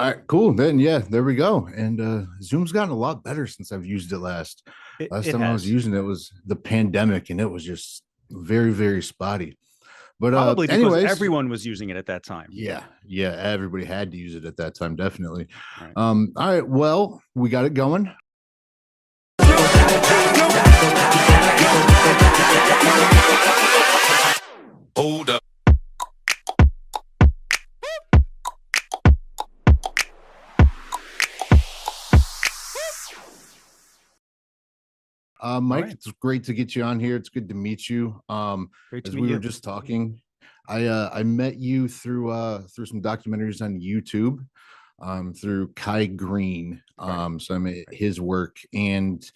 All right, cool. Then yeah, there we go. And Zoom's gotten a lot better since I've used it last. Last It time I was has. using it was the pandemic, and it was just very, very spotty. But Probably because anyways, everyone was using it at that time. yeah, yeah, everybody had to use it at that time, definitely. Right. All right, well, we got it going. Hold up. All Mike, right. it's great to get you on here. It's good to meet you. Great to As meet we were you. just talking, I met you through some documentaries on YouTube, through Kai Greene. Right. So I met Right. his work, and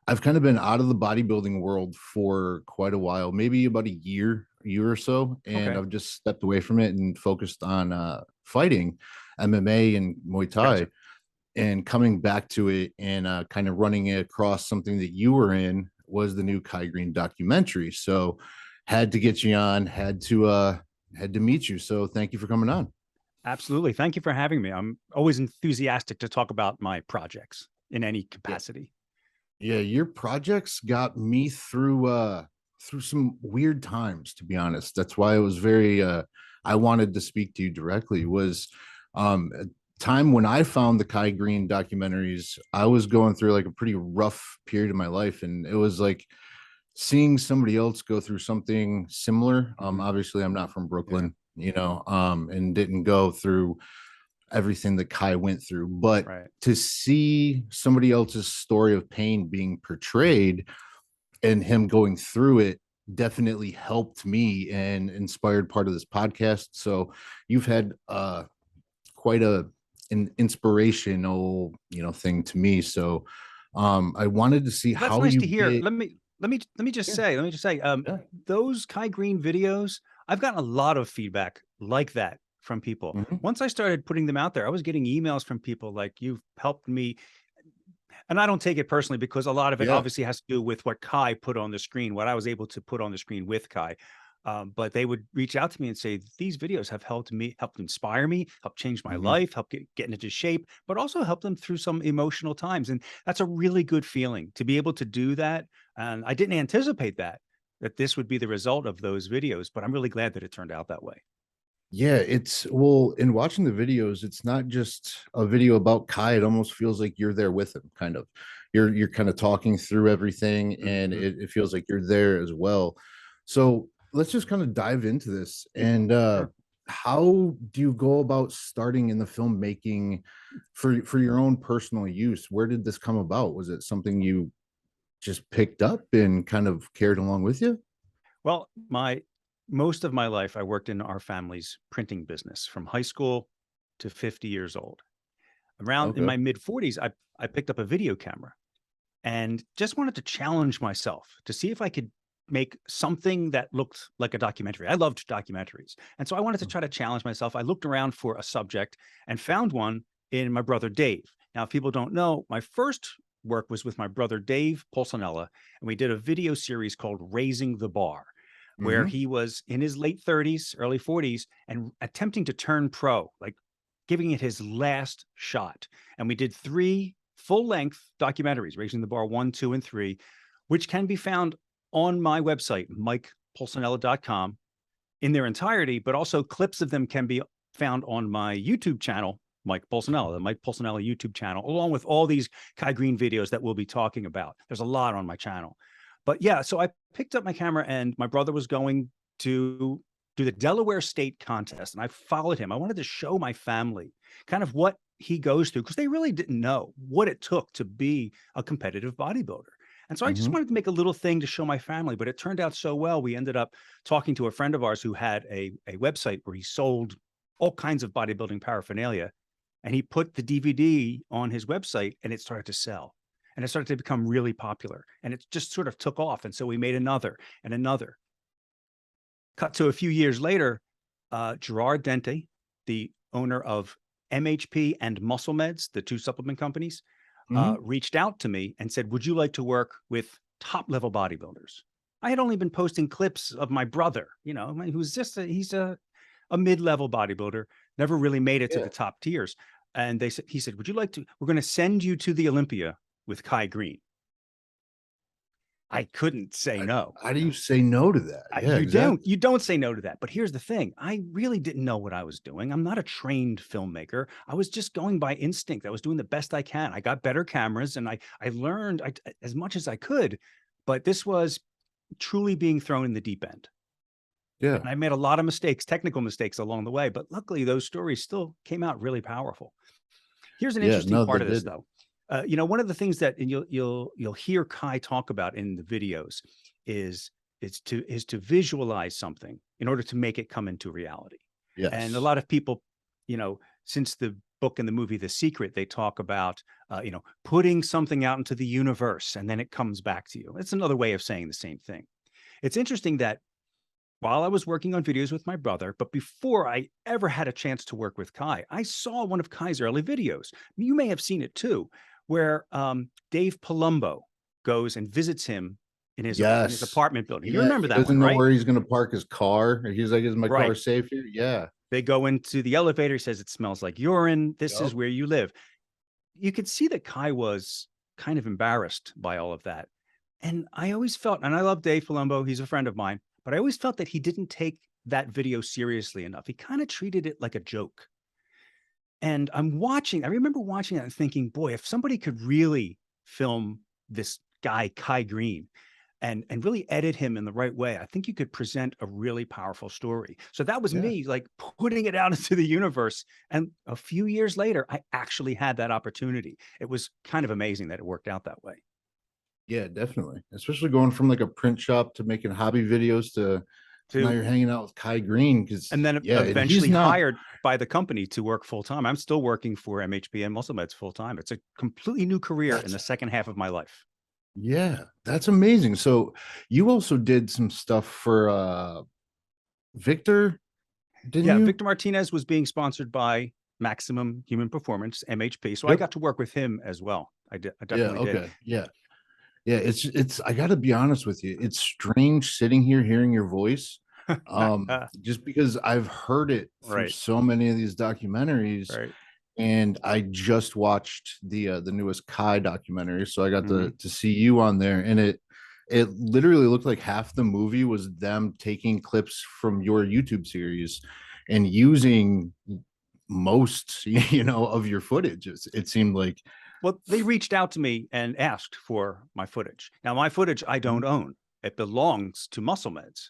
I've kind of been out of the bodybuilding world for quite a while, maybe about a year or so, and Okay. I've just stepped away from it and focused on fighting, MMA and Muay Thai, Gotcha. and coming back to it and kind of running it across something that you were in was the new Kai Greene documentary. So had to get you on, had to meet you. So thank you for coming on. Absolutely. Thank you for having me. I'm always enthusiastic to talk about my projects in any Yeah. capacity. Yeah, your projects got me through some weird times, to be honest. That's why it was very I wanted to speak to you directly. Was a time when I found the Kai Greene documentaries, I was going through like a pretty rough period of my life, and it was like seeing somebody else go through something similar. Mhm. Obviously I'm not from Yeah. Brooklyn, and didn't go through everything that Kai went through, but Right. to see somebody else's story of pain being portrayed and him going through it definitely helped me and inspired part of this podcast. So you've had quite an inspirational, thing to me. So I wanted to see Well, that's how nice you to hear. get. Yeah, Let me just say, yeah. those Kai Greene videos, I've gotten a lot of feedback like that from people. Mhm. Once I started putting them out there, I was getting emails from people like, "You've helped me." And I don't take it personally because a lot of it Yeah. obviously has to do with what Kai put on the screen, what I was able to put on the screen with Kai. But they would reach out to me and say, these videos have helped inspire me, helped change my Mhm. life, helped get into shape, but also helped them through some emotional times. And that's a really good feeling to be able to do that. And I didn't anticipate that this would be the result of those videos, but I'm really glad that it turned out that way. Yeah, it's well, in watching the videos, it's not just a video about Kai. It almost feels like you're there with him, kind of. You're kind of talking through everything, and Mhm. it feels like you're there as well. So let's just kind of dive into this. And Sure. how do you go about starting in the filmmaking for your own personal use? Where did this come about? Was it something you just picked up and kind of carried along with you? Well, my most of my life, I worked in our family's printing business from high school to 50 years old. Around in Okay. my mid 40s, I picked up a video camera and just wanted to challenge myself to see if I could make something that looked like a documentary. I loved documentaries. And so I wanted to try to challenge myself. I looked around for a subject and found one in my brother Dave. Now, if people don't know, my first work was with my brother Dave Pulcinella, and we did a video series called Raising the Bar, where Hmm. he was in his late 30s, early 40s, and attempting to turn pro, like giving it his last shot. And we did three full length documentaries, Raising the Bar 1, 2, and 3, which can be found on my website, mikepulcinella.com, in their entirety, but also clips of them can be found on my YouTube channel, Mike Pulcinella, the Mike Pulcinella YouTube channel, along with all these Kai Greene videos that we'll be talking about. There's a lot on my channel. But yeah, so I picked up my camera and my brother was going to do the Delaware State contest. And I followed him. I wanted to show my family kind of what he goes through because they really didn't know what it took to be a competitive bodybuilder. And so I just Hmm. wanted to make a little thing to show my family, but it turned out so well. We ended up talking to a friend of ours who had a website where he sold all kinds of bodybuilding paraphernalia. And he put the DVD on his website and it started to sell. And it started to become really popular. And it just sort of took off. And so we made another and another. Cut to a few years later, Gerard Dente, the owner of MHP and Muscle Meds, the two supplement companies, Hmm. reached out to me and said, would you like to work with top level bodybuilders? I had only been posting clips of my brother, who's just he's a mid level bodybuilder, never really made it to Yeah. the top tiers. And he said, would you like to, we're going to send you to the Olympia with Kai Greene. I couldn't say no. How do you say no to that? Yeah, exactly. You don't say no to that. But here's the thing. I really didn't know what I was doing. I'm not a trained filmmaker. I was just going by instinct. I was doing the best I can. I got better cameras and I learned as much as I could, but this was truly being thrown in the deep end. Yeah. And I made a lot of mistakes, technical mistakes along the way, but luckily those stories still came out really powerful. Here's an Yeah, interesting no, part they of this, did. though. One of the things that, and you'll hear Kai talk about in the videos is to visualize something in order to make it come into reality. And a Yes. lot of people, since the book and the movie The Secret, they talk about putting something out into the universe and then it comes back to you. It's another way of saying the same thing. It's interesting that while I was working on videos with my brother, but before I ever had a chance to work with Kai, I saw one of Kai's early videos. You may have seen it too, where Dave Palumbo goes and visits him in his Yes. apartment building. You Yeah. remember He that one, doesn't know right? where he's going to park his car. He's like, is my car Right. safe here? Yeah. They go into the elevator. He says, it smells like urine. This Yep. is where you live. You could see that Kai was kind of embarrassed by all of that. And I always felt, and I love Dave Palumbo, he's a friend of mine, but I always felt that he didn't take that video seriously enough. He kind of treated it like a joke. And I remember watching that and thinking, boy, if somebody could really film this guy, Kai Greene, and really edit him in the right way, I think you could present a really powerful story. So that was Yeah. me like putting it out into the universe. And a few years later, I actually had that opportunity. It was kind of amazing that it worked out that way. Yeah, definitely. Especially going from like a print shop to making hobby videos to now To you're hanging out with Kai Greene because And then yeah, and he's eventually not. hired by the company to work full time. I'm still working for MHB and Muscle Meds full time. It's a completely new career in That's the second half of my life. yeah, that's amazing. So you also did some stuff for Victor, didn't Yeah, you? Victor Martinez was being sponsored by Maximum Human Performance, MHP. So I Yep. got to work with him as well. I Yeah, definitely did. okay. Yeah. Yeah, it's I got to be honest with you. It's strange sitting here hearing your voice. Just because I've heard it through Right, so many of these documentaries, right. and I just watched the newest Kai documentary, so I got Hmm. to see you on there, and it literally looked like half the movie was them taking clips from your YouTube series and using most of your footage. It seemed like. Well, they reached out to me and asked for my footage. Now, my footage I don't own. It belongs to Muscle Meds.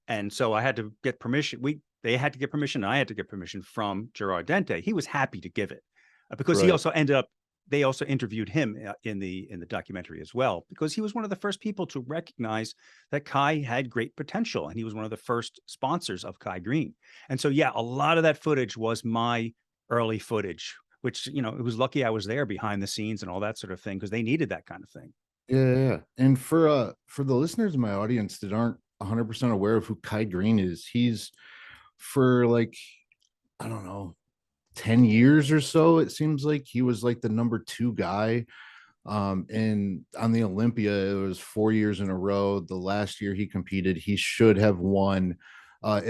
And so I had to get permission. They had to get permission. I had to get permission from Gerard Dente. He was happy to give it because he Right. also they also interviewed him in the documentary as well, because he was one of the first people to recognize that Kai had great potential. And he was one of the first sponsors of Kai Greene. And so, yeah, a lot of that footage was my early footage, which, it was lucky I was there behind the scenes and all that sort of thing, because they needed that kind of thing. Yeah. And for the listeners in my audience that aren't 100% aware of who Kai Greene is, he's for like I don't know, 10 years or so it seems like he was like the number 2 guy and on the Olympia. It was 4 years in a row. The last year he competed, he should have won. I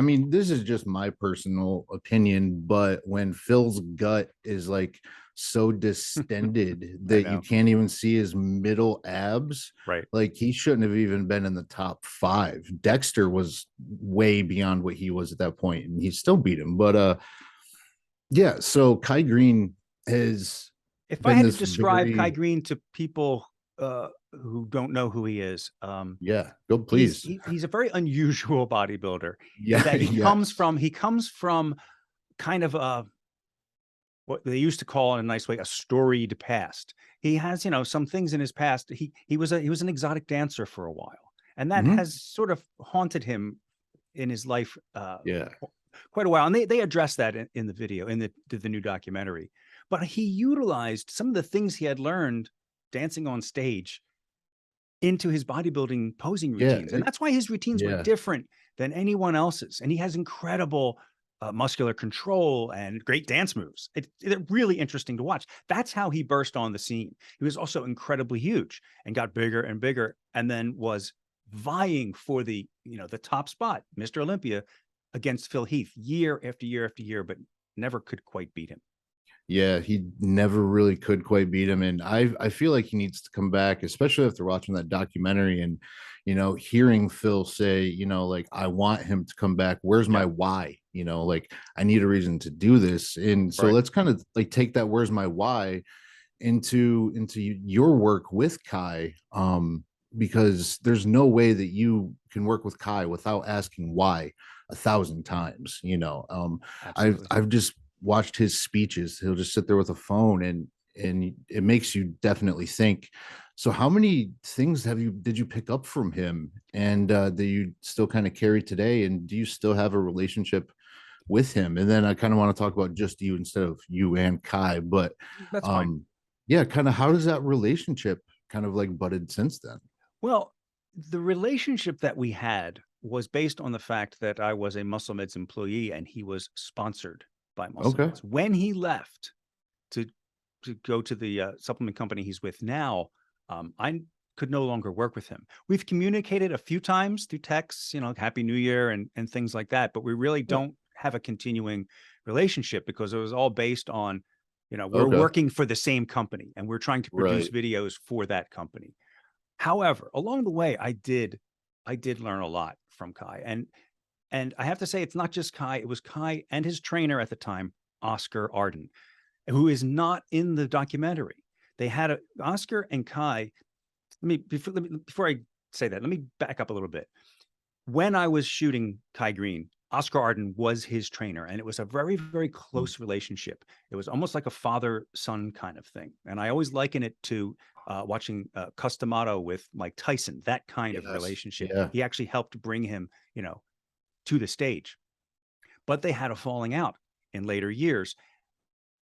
mean, this is just my personal opinion, but when Phil's gut is like so distended I that you know. can't even see his middle abs, Right. like he shouldn't have even been in the top 5. Dexter was way beyond what he was at that point, and he still beat him. But yeah, so Kai Greene has If I been had to this describe Kai very Greene to people who don't know who he is, yeah, go please. he's a very unusual bodybuilder in Yeah, that yes. he comes from kind of what they used to call in a nice way a storied past. He has, some things in his past. He was an exotic dancer for a while, and that Hmm. has sort of haunted him in his life Yeah. quite a while. And they address that in the video, in the new documentary. But he utilized some of the things he had learned dancing on stage into his bodybuilding posing Yeah. routines. And that's why his routines were Yeah. different than anyone else's. And he has incredible muscular control and great dance moves. It's really interesting to watch. That's how he burst on the scene. He was also incredibly huge and got bigger and bigger, and then was vying for the top spot, Mr. Olympia, against Phil Heath year after year after year, but never could quite beat him. Yeah, he never really could quite beat him, and I feel like he needs to come back, especially after watching that documentary and hearing Phil say, like I want him to come back. Where's my Yeah, why? Like I need a reason to do this, and so right. let's kind of like take that where's my why into your work with Kai, because there's no way that you can work with Kai without asking why 1,000 times. I've Absolutely. I've just watched his speeches. He'll just sit there with a phone, and it makes you definitely think. So how many things did you pick up from him, and that you still kind of carry today, and do you still have a relationship with him? And then I kind of want to talk about just you instead of you and Kai, but That's fine. um yeah, kind of how does that relationship kind of like budded since then? Well, the relationship that we had was based on the fact that I was a Muscle Meds employee and he was sponsored by Muscle Okay. Meds. When he left to go to the supplement company he's with now, I could no longer work with him. We've communicated a few times through texts, Happy New Year and things like that, but we really Yeah. don't have a continuing relationship because it was all based on, we're Okay. working for the same company and we're trying to produce Right. videos for that company. However, along the way, I did learn a lot from Kai, and I have to say, it's not just Kai. It was Kai and his trainer at the time, Oscar Arden, who is not in the documentary. They had Oscar and Kai. Before I say that, let me back up a little bit. When I was shooting Kai Greene, Oscar Arden was his trainer, and it was a very, very Mm. close relationship. It was almost like a father-son kind of thing. And I always liken it to watching Customato with Mike Tyson, that kind of Yes. relationship. Yeah. He actually helped bring him, to the stage. But they had a falling out in later years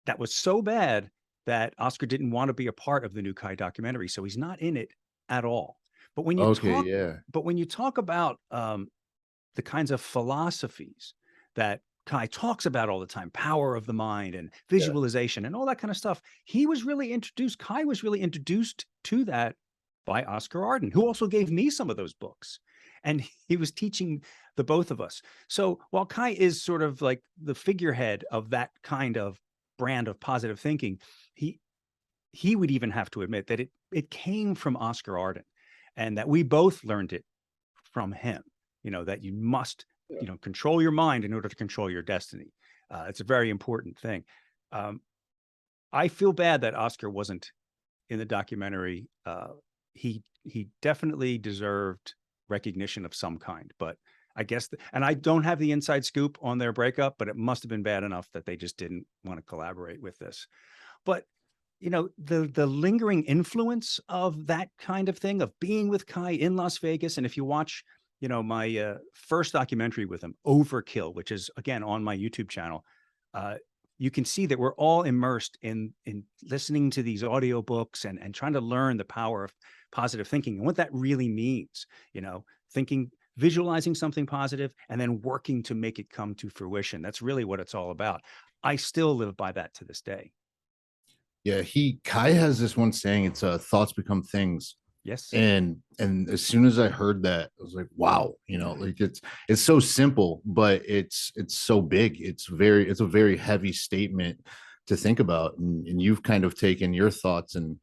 that was so bad that Oscar didn't want to be a part of the new Kai documentary, so he's not in it at all. But when you Okay. talk, Yeah. about the kinds of philosophies that Kai talks about all the time, power of the mind and Yeah. visualization and all that kind of stuff. Kai was really introduced to that by Oscar Arden, who also gave me some of those books. And he was teaching the both of us. So while Kai is sort of like the figurehead of that kind of brand of positive thinking, he he would even have to admit that it came from Oscar Arden and that we both learned it from him, that you must, Yeah. control your mind in order to control your destiny. It's a very important thing. Um, I feel bad that Oscar wasn't in the documentary. He definitely deserved recognition of some kind, but I guess, and I don't have the inside scoop on their breakup, but it must have been bad enough that they just didn't want to collaborate with this. But the lingering influence of that kind of thing, of being with Kai in Las Vegas, and if you watch, my first documentary with him, Overkill, which is again on my YouTube channel, uh, you can see that we're all immersed in listening to these audiobooks and trying to learn the power of positive thinking and what that really means. Thinking, visualizing something positive, and then working to make it come to fruition. That's really what it's all about. I still live by that to this day. Yeah. He Kai has this one saying, it's thoughts become things. Yes. And as soon as I heard that, I was like, wow, like it's so simple, but it's so big. It's a very heavy statement to think about. And you've kind of taken your thoughts and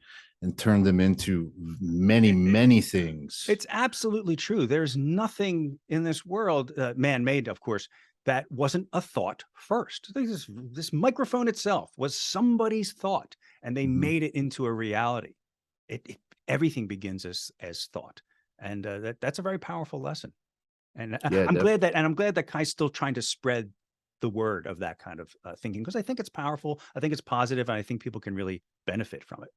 turned them into many, many things. It's absolutely true. There's nothing in this world, man-made, of course, that wasn't a thought first. This microphone itself was somebody's thought, and they Mhm. made it into a reality. Everything begins as thought, and that's a very powerful lesson. And Yeah, definitely. I'm glad that Kai's still trying to spread the word of that kind of thinking, because I think it's powerful. I think it's positive, and I think people can really benefit from it.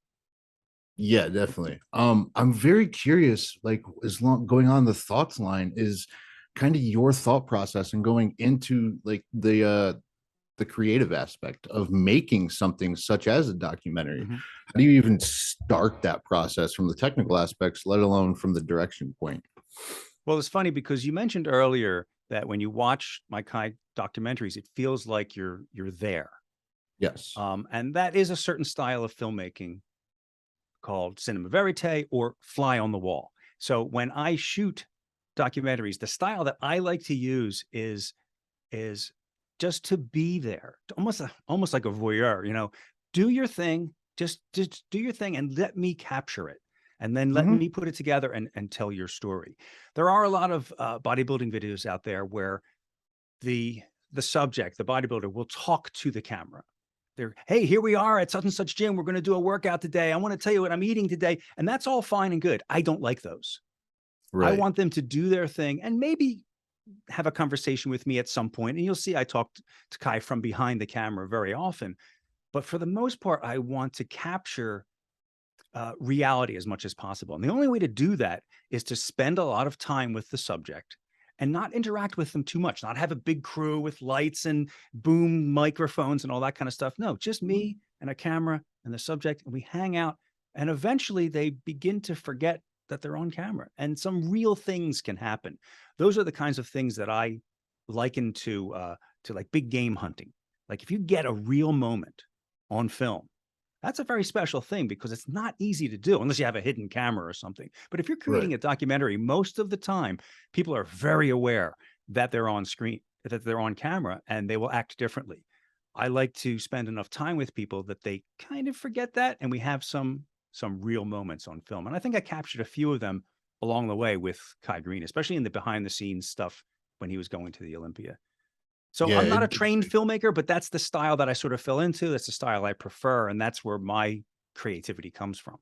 Yeah, definitely. I'm very curious, like as long going on the thoughts line is kind of your thought process and going into like the creative aspect of making something such as a documentary. Mhm. How do you even start that process from the technical aspects, let alone from the direction point? Well, it's funny because you mentioned earlier that when you watch my Kai documentaries, it feels like you're there. Yes. And that is a certain style of filmmaking called cinema verite or fly on the wall. So when I shoot documentaries, the style that I like to use is just to be there, almost like a voyeur, do your thing, just do your thing and let me capture it. And then let Hmm. me put it together and tell your story. There are a lot of bodybuilding videos out there where the subject, the bodybuilder, will talk to the camera. They're, hey, here we are at such and such gym. We're going to do a workout today. I want to tell you what I'm eating today. And that's all fine and good. I don't like those. I Right. want them to do their thing and maybe have a conversation with me at some point. And you'll see I talk to Kai from behind the camera very often. But for the most part, I want to capture reality as much as possible. And the only way to do that is to spend a lot of time with the subject and not interact with them too much, not have a big crew with lights and boom microphones and all that kind of stuff. No, just me and a camera and the subject, and we hang out. And eventually they begin to forget that they're on camera and some real things can happen. Those are the kinds of things that I liken to like big game hunting. Like if you get a real moment on film, that's a very special thing because it's not easy to do unless you have a hidden camera or something. But if you're Right. creating a documentary, most of the time, people are very aware that they're on screen, that they're on camera, and they will act differently. I like to spend enough time with people that they kind of forget that, and we have some real moments on film. And I think I captured a few of them along the way with Kai Greene, especially in the behind the scenes stuff when he was going to the Olympia. So Yeah. I'm not a trained filmmaker, but that's the style that I sort of fell into. That's the style I prefer, and that's where my creativity comes from.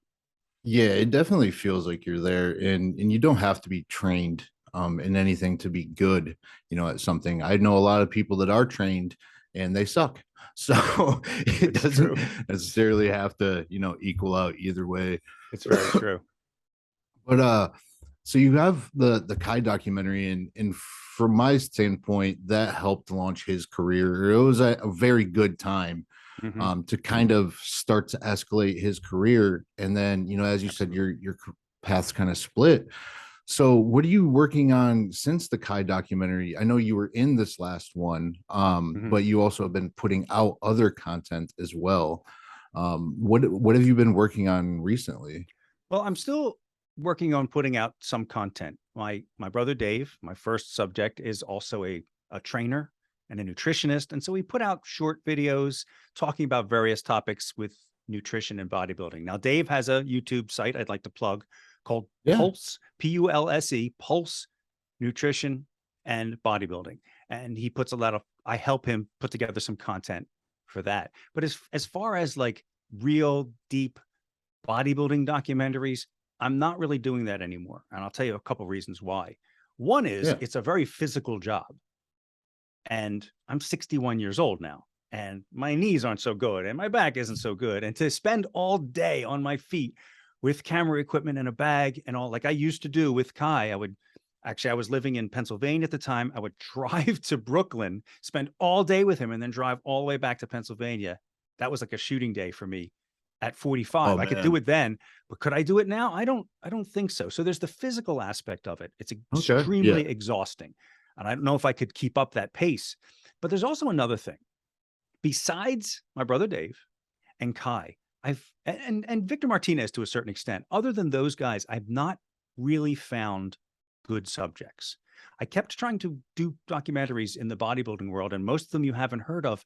Yeah, it definitely feels like you're there, and you don't have to be trained in anything to be good, at something. I know a lot of people that are trained and they suck. So it It's doesn't true. necessarily have to, equal out either way. It's very true. But so you have the Kai documentary, and from my standpoint, that helped launch his career. It was a very good time Mhm. to kind of start to escalate his career. And then, as you said, Absolutely. your paths kind of split. So what are you working on since the Kai documentary? I know you were in this last one, Mhm. but you also have been putting out other content as well. What have you been working on recently? Well, I'm still working on putting out some content. My brother Dave, my first subject, is also a trainer and a nutritionist, and so we put out short videos talking about various topics with nutrition and bodybuilding. Now, Dave has a YouTube site I'd like to plug called Yeah. Pulse, Pulse, Pulse Nutrition and Bodybuilding, and he puts a lot of. I help him put together some content for that. But as far as like real deep bodybuilding documentaries, I'm not really doing that anymore. And I'll tell you a couple reasons why. One is Yeah. it's a very physical job. And I'm 61 years old now, and my knees aren't so good, and my back isn't so good. And to spend all day on my feet with camera equipment and a bag and all, like I used to do with Kai, I was living in Pennsylvania at the time. I would drive to Brooklyn, spend all day with him, and then drive all the way back to Pennsylvania. That was like a shooting day for me at 45. Oh I could do man. it then, but could I do it now? I don't think so. So there's the physical aspect of it. It's Okay. Yeah. extremely exhausting. And I don't know if I could keep up that pace. But there's also another thing. Besides my brother Dave and Kai, and Victor Martinez to a certain extent, other than those guys, I've not really found good subjects. I kept trying to do documentaries in the bodybuilding world, and most of them you haven't heard of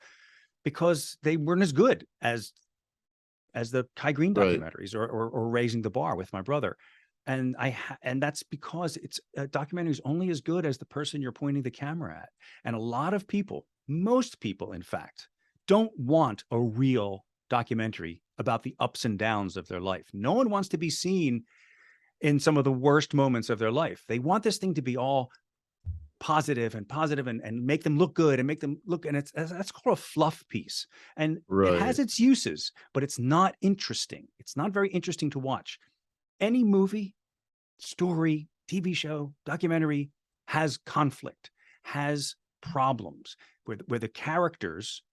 because they weren't as good as the Kai Greene Right. documentaries or Raising the Bar with my brother. And and that's because it's a documentary is only as good as the person you're pointing the camera at. And a lot of people, most people, in fact, don't want a real documentary about the ups and downs of their life. No one wants to be seen in some of the worst moments of their life. They want this thing to be all positive and make them look good and make them look, and it's that's called a fluff piece, and it has Right. its uses, but it's not interesting. It's not very interesting to watch. Any movie, story, TV show, documentary has conflict, has problems where the characters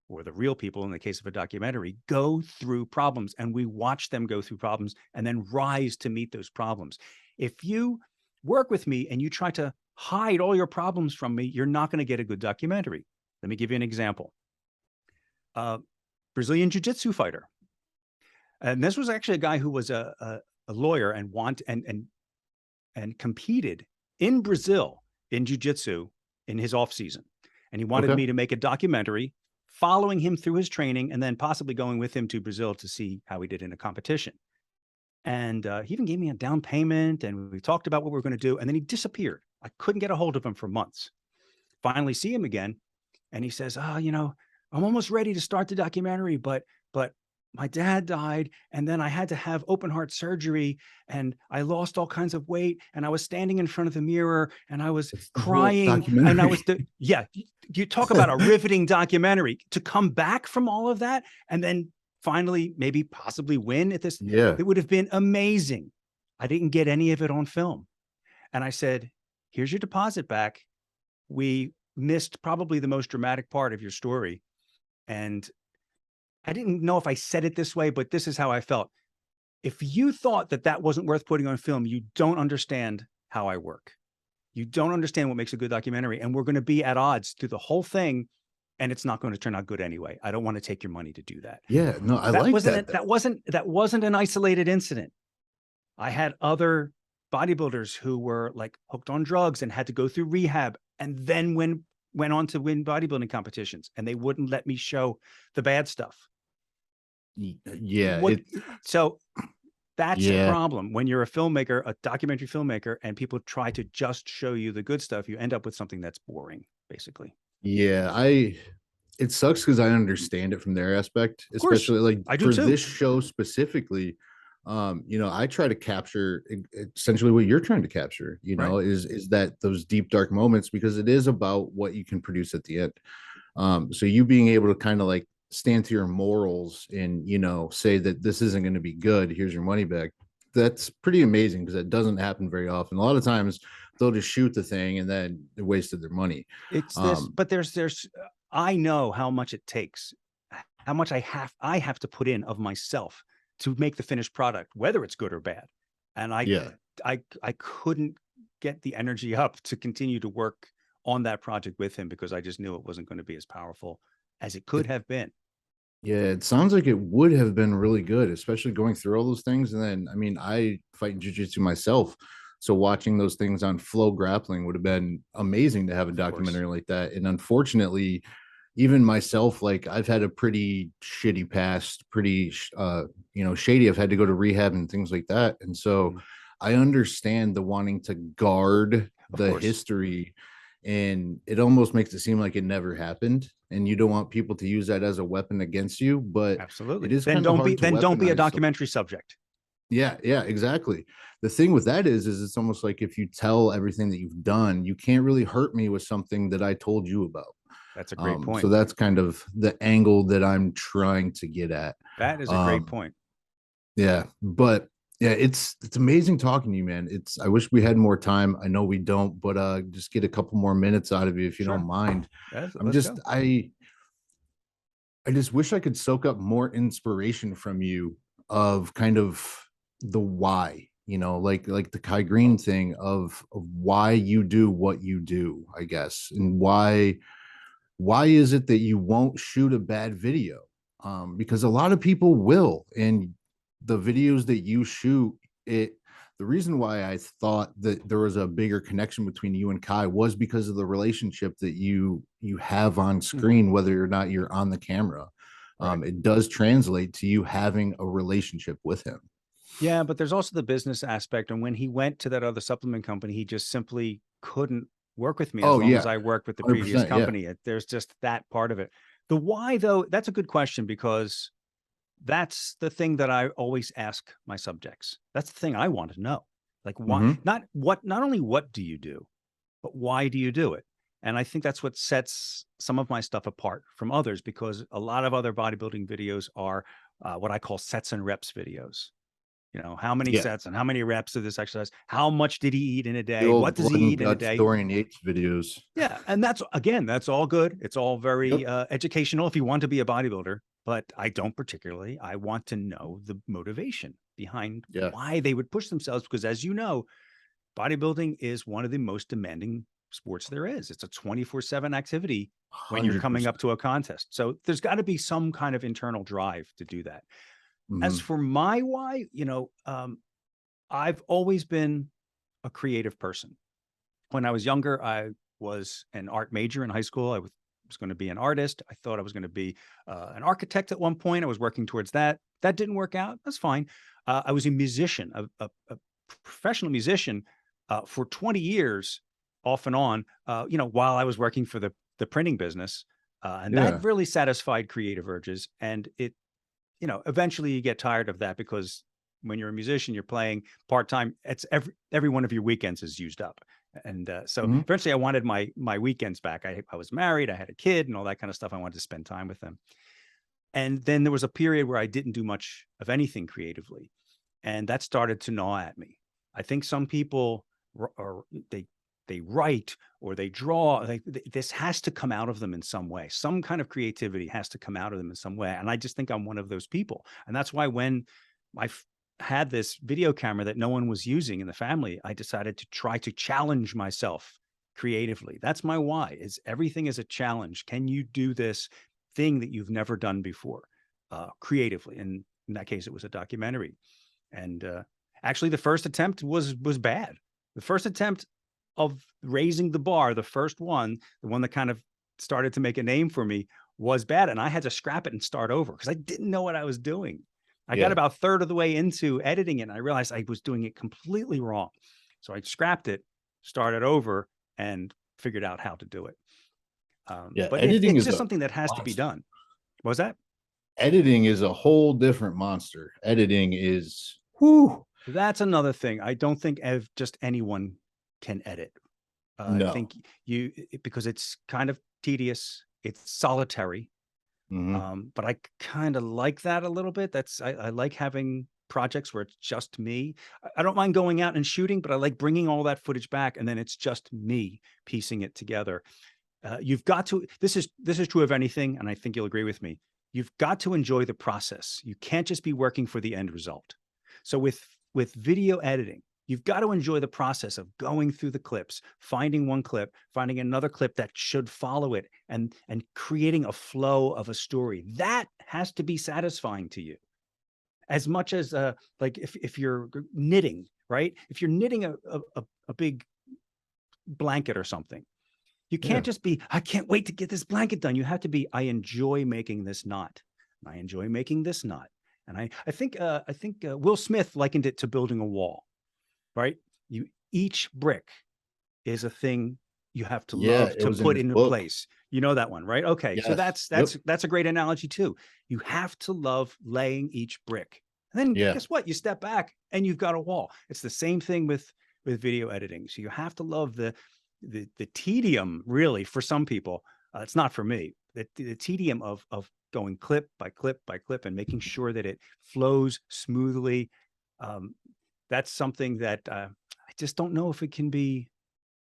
or the real people in the case of a documentary go through problems and we watch them go through problems and then rise to meet those problems. If you work with me and you try to hide all your problems from me, you're not going to get a good documentary. Let me give you an example. Uh, Brazilian jiu-jitsu fighter. And this was actually a guy who was a lawyer and and competed in Brazil in jiu-jitsu in his off season. and he wanted Okay. me to make a documentary following him through his training and then possibly going with him to Brazil to see how he did in a competition. And he even gave me a down payment, and we talked about what we were going to do. And then he disappeared. I couldn't get a hold of him for months. Finally, see him again, and he says, "Oh, I'm almost ready to start the documentary, but my dad died, and then I had to have open heart surgery, and I lost all kinds of weight, and I was standing in front of the mirror, and I was It's the whole crying, and I documentary. was yeah. You talk about a riveting documentary to come back from all of that, and then finally, maybe possibly win at this. Yeah. It would have been amazing. I didn't get any of it on film, and I said, "Here's your deposit back. We missed probably the most dramatic part of your story." And I didn't know if I said it this way, but this is how I felt. If you thought that that wasn't worth putting on film, you don't understand how I work. You don't understand what makes a good documentary. And we're going to be at odds through the whole thing. And it's not going to turn out good anyway. I don't want to take your money to do that. Yeah. No, I That like wasn't that it. though. That wasn't an isolated incident. I had other bodybuilders who were like hooked on drugs and had to go through rehab and then went on to win bodybuilding competitions, and they wouldn't let me show the bad stuff. Yeah. What so that's the Yeah. problem. When you're a filmmaker, a documentary filmmaker, and people try to just show you the good stuff, you end up with something that's boring, basically. Yeah. It sucks because I understand it from their aspect, Of course, especially like I do for too. this show specifically. I try to capture essentially what you're trying to capture, Right. is that those deep dark moments, because it is about what you can produce at the end. So you being able to kind of like stand to your morals and say that this isn't going to be good, here's your money back. That's pretty amazing because that doesn't happen very often. A lot of times they'll just shoot the thing and then they wasted their money. It's this, um but there's I know how much it takes, how much I have to put in of myself to make the finished product, whether it's good or bad. And yeah. I couldn't get the energy up to continue to work on that project with him because I just knew it wasn't going to be as powerful as it could it, have been. yeah, it sounds like it would have been really good, especially going through all those things. And then, I mean, I fight jiu-jitsu myself, so watching those things on Flow Grappling would have been amazing to have a Of course. documentary like that. And unfortunately, even myself, like I've had a pretty shitty past, pretty shady. I've had to go to rehab and things like that. And so Mhm. I understand the wanting to guard Of the course. history, and it almost makes it seem like it never happened, and you don't want people to use that as a weapon against you, but it Absolutely. is kind of hard to Then don't be a weaponize. documentary subject. Yeah, yeah, exactly. The thing with that is it's almost like if you tell everything that you've done, you can't really hurt me with something that I told you about. That's a great So point. that's kind of the angle that I'm trying to get at. That is a great Um, point. yeah, but yeah, it's amazing talking to you, man. I wish we had more time. I know we don't, but just get a couple more minutes out of you if you don't Sure. mind. I'm Let's just go. I just wish I could soak up more inspiration from you of kind of the why, like the Kai Greene thing of why you do what you do, I guess, and why is it that you won't shoot a bad video? Because a lot of people will, and the videos that you shoot, it the reason why I thought that there was a bigger connection between you and Kai was because of the relationship that you have on Hmm. screen, whether or not you're on the camera. Right. It does translate to you having a relationship with him. Yeah, but there's also the business aspect. And when he went to that other supplement company, he just simply couldn't work with me as Oh long as yeah, I worked with the previous 100%. Yeah. company. There's just that part of it. The why, though, that's a good question because that's the thing that I always ask my subjects. That's the thing I want to know. Like why Hmm. not only what do you do, but why do you do it? And I think that's what sets some of my stuff apart from others because a lot of other bodybuilding videos are what I call sets and reps videos. How many Yeah. sets and how many reps of this exercise? How much did he eat in a The day? What old does he blood and eat in a guts day? Dorian Yates videos. Yeah, and that's all good. It's all very Yep. educational if you want to be a bodybuilder. But I don't particularly. I want to know the motivation behind Yeah. why they would push themselves because, as you know, bodybuilding is one of the most demanding sports there is. It's a 24/7 activity when you're coming 100%. up to a contest. So there's got to be some kind of internal drive to do that. As Hmm. for my why, I've always been a creative person. When I was younger, I was an art major in high school. I was going to be an artist. I thought I was going to be an architect at one point. I was working towards that. That didn't work out. That's fine. I was a musician, a professional musician for 20 years off and on, while I was working for the printing business. And Yeah. that really satisfied creative urges. And it, eventually you get tired of that, because when you're a musician, you're playing part-time. It's every one of your weekends is used up. And so Mhm. eventually I wanted my weekends back. I was married, I had a kid and all that kind of stuff. I wanted to spend time with them. And then there was a period where I didn't do much of anything creatively. And that started to gnaw at me. I think some people they write or they draw. This has to come out of them in some way. Some kind of creativity has to come out of them in some way. And I just think I'm one of those people. And that's why when I had this video camera that no one was using in the family, I decided to try to challenge myself creatively. That's my why. Is everything is a challenge. Can you do this thing that you've never done before creatively? And in that case, it was a documentary. And actually, the first attempt was bad. The first attempt of raising the bar, the first one, the one that kind of started to make a name for me, was bad. And I had to scrap it and start over because I didn't know what I was doing. I got Yeah. about a third of the way into editing it, and I realized I was doing it completely wrong. So I scrapped it, started over, and figured out how to do it. Yeah. But Editing it's is just a something that has to be monster. done. What was that? Editing is a whole different monster. Editing is, whew, That's another thing. I don't think just anyone can edit. I no. think because it's kind of tedious, it's solitary. Mhm. But I kind of like that a little bit. I like having projects where it's just me. I don't mind going out and shooting, but I like bringing all that footage back, and then it's just me piecing it together. You've got to. This is true of anything, and I think you'll agree with me. You've got to enjoy the process. You can't just be working for the end result. So with video editing, you've got to enjoy the process of going through the clips, finding one clip, finding another clip that should follow it, and creating a flow of a story. That has to be satisfying to you. As much as like if you're knitting, right? If you're knitting a big blanket or something, you Yeah. can't just be, I can't wait to get this blanket done. You have to be, I enjoy making this knot. I enjoy making this knot. And I think Will Smith likened it to building a wall, right? Each brick is a thing you have to Yeah. love It to was in put his into book. place. You know that one, right? Okay. So Yes. Yep. that's a great analogy too. You have to love laying each brick. And then Yeah. guess what? You step back and you've got a wall. It's the same thing with video editing. So you have to love the tedium, really, for some people. It's not for me. The tedium of going clip by clip by clip and making sure that it flows smoothly. Um, that's something that I just don't know if it can be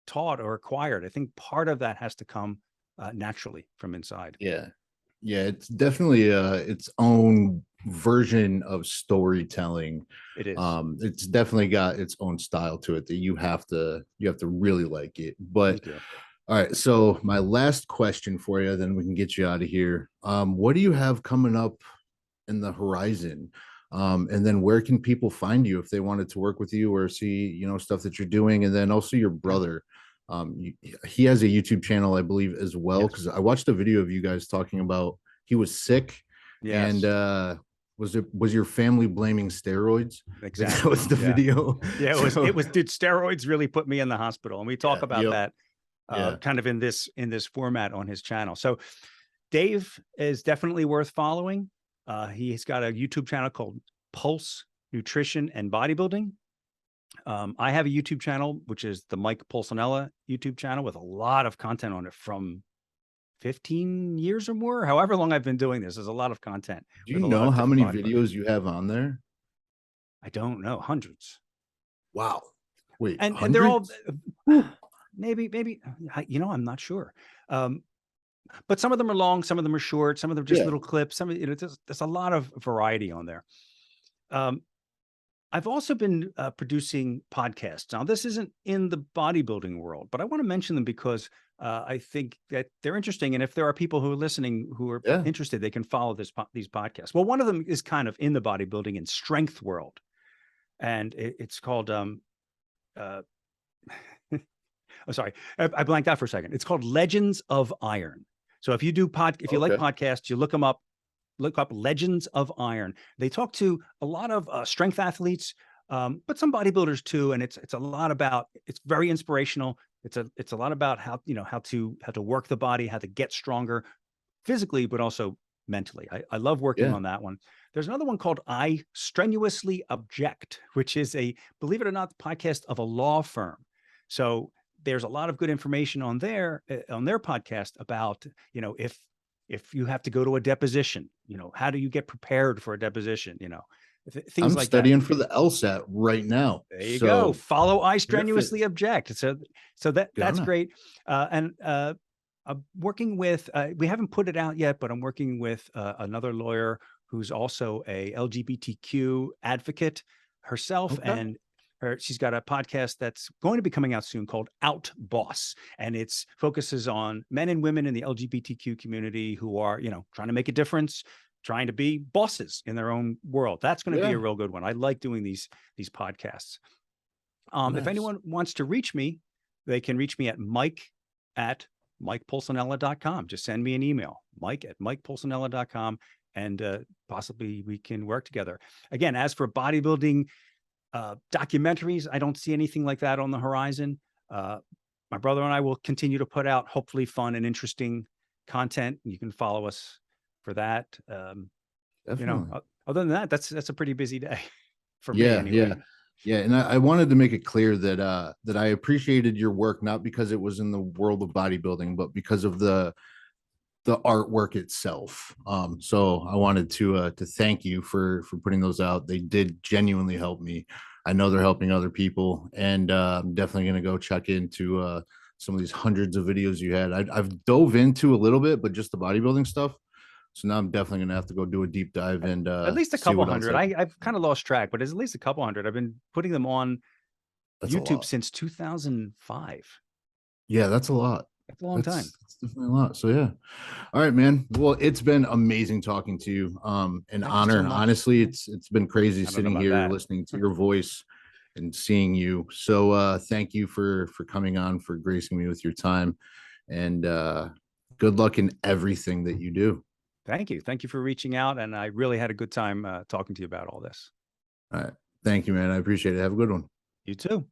taught or acquired. I think part of that has to come naturally from inside. Yeah. Yeah. It's definitely its own version of storytelling. It is. It's definitely got its own style to it that you have to really like it. You But do. all right, so my last question for you, then we can get you out of here. What do you have coming up in the horizon? And then where can people find you if they wanted to work with you or see, stuff that you're doing? And then also your Yeah. brother, he has a YouTube channel, I believe, as well. Yes. Because I watched a video of you guys talking about he was sick, and Yes. was your family blaming steroids? Like that Exactly. was the Yeah. video. Yeah. So Did steroids really put me in the hospital? And we talk yeah, about yep, that yeah, kind of in this format on his channel. So Dave is definitely worth following. He's got a YouTube channel called Pulse Nutrition and Bodybuilding. I have a YouTube channel, which is the Mike Pulcinella YouTube channel, with a lot of content on it from 15 years or more. However long I've been doing this, there's a lot of content do you with a lot know of how different many bodybuilders. videos you have on there? I don't know, hundreds. Wow. Wait, And they're all hundreds? Whew. maybe I'm not sure. But some of them are long, some of them are short, some of them are just Yeah. little clips. Some of there's a lot of variety on there. Um, I've also been producing podcasts. Now, this isn't in the bodybuilding world, but I want to mention them because I think that they're interesting. And if there are people who are listening who are Yeah. interested, they can follow these podcasts. Well, one of them is kind of in the bodybuilding and strength world, and it's called uh, oh, sorry, I blanked out for a second. It's called Legends of Iron. So if you like Okay. podcasts, you look up Legends of Iron. They talk to a lot of strength athletes, but some bodybuilders too. And it's a lot about, it's very inspirational. It's a lot about how to work the body, how to get stronger physically, but also mentally. I love working Yeah. on that one. There's another one called I Strenuously Object, which is believe it or not, podcast of a law firm. So there's a lot of good information on their podcast about, if you have to go to a deposition, how do you get prepared for a deposition, things I'm like that. studying for the LSAT right now. There you go. So Follow I perfect. Strenuously Object. So that's Gonna. great. And I'm working with, we haven't put it out yet, but I'm working with another lawyer who's also a LGBTQ advocate herself. Okay. And she's got a podcast that's going to be coming out soon called Out Boss. And it's focuses on men and women in the LGBTQ community who are, trying to make a difference, trying to be bosses in their own world. That's going to be a Yeah. real good one. I like doing these podcasts. If Nice. anyone wants to reach me, they can reach me at mike@mikepulcinella.com. Just send me an email, mike@mikepulcinella.com, and possibly we can work together. Again, as for bodybuilding documentaries, I don't see anything like that on the horizon. My brother and I will continue to put out hopefully fun and interesting content. You can follow us for that. Definitely. Other than that, that's a pretty busy day for me Yeah, anyway. yeah, yeah. And I wanted to make it clear that that I appreciated your work, not because it was in the world of bodybuilding, but because of the artwork itself. So I wanted to thank you for putting those out. They did genuinely help me. I know they're helping other people, and I'm definitely gonna go check into some of these hundreds of videos you had. I've dove into a little bit, but just the bodybuilding stuff. So now I'm definitely gonna have to go do a deep dive and At least a see couple what else hundred. I can. I've kind of lost track, but it's at least a couple hundred. I've been putting them on That's a YouTube lot. since 2005. Yeah, that's a lot. That's a long time. That's definitely a lot. So yeah. All right, man. Well, it's been amazing talking to you. An Thank you so honor. much. Honestly, it's been crazy I don't know sitting about here that. listening to your voice and seeing you. So thank you for coming on, for gracing me with your time. And good luck in everything that you do. Thank you. Thank you for reaching out. And I really had a good time talking to you about all this. All right. Thank you, man. I appreciate it. Have a good one. You too.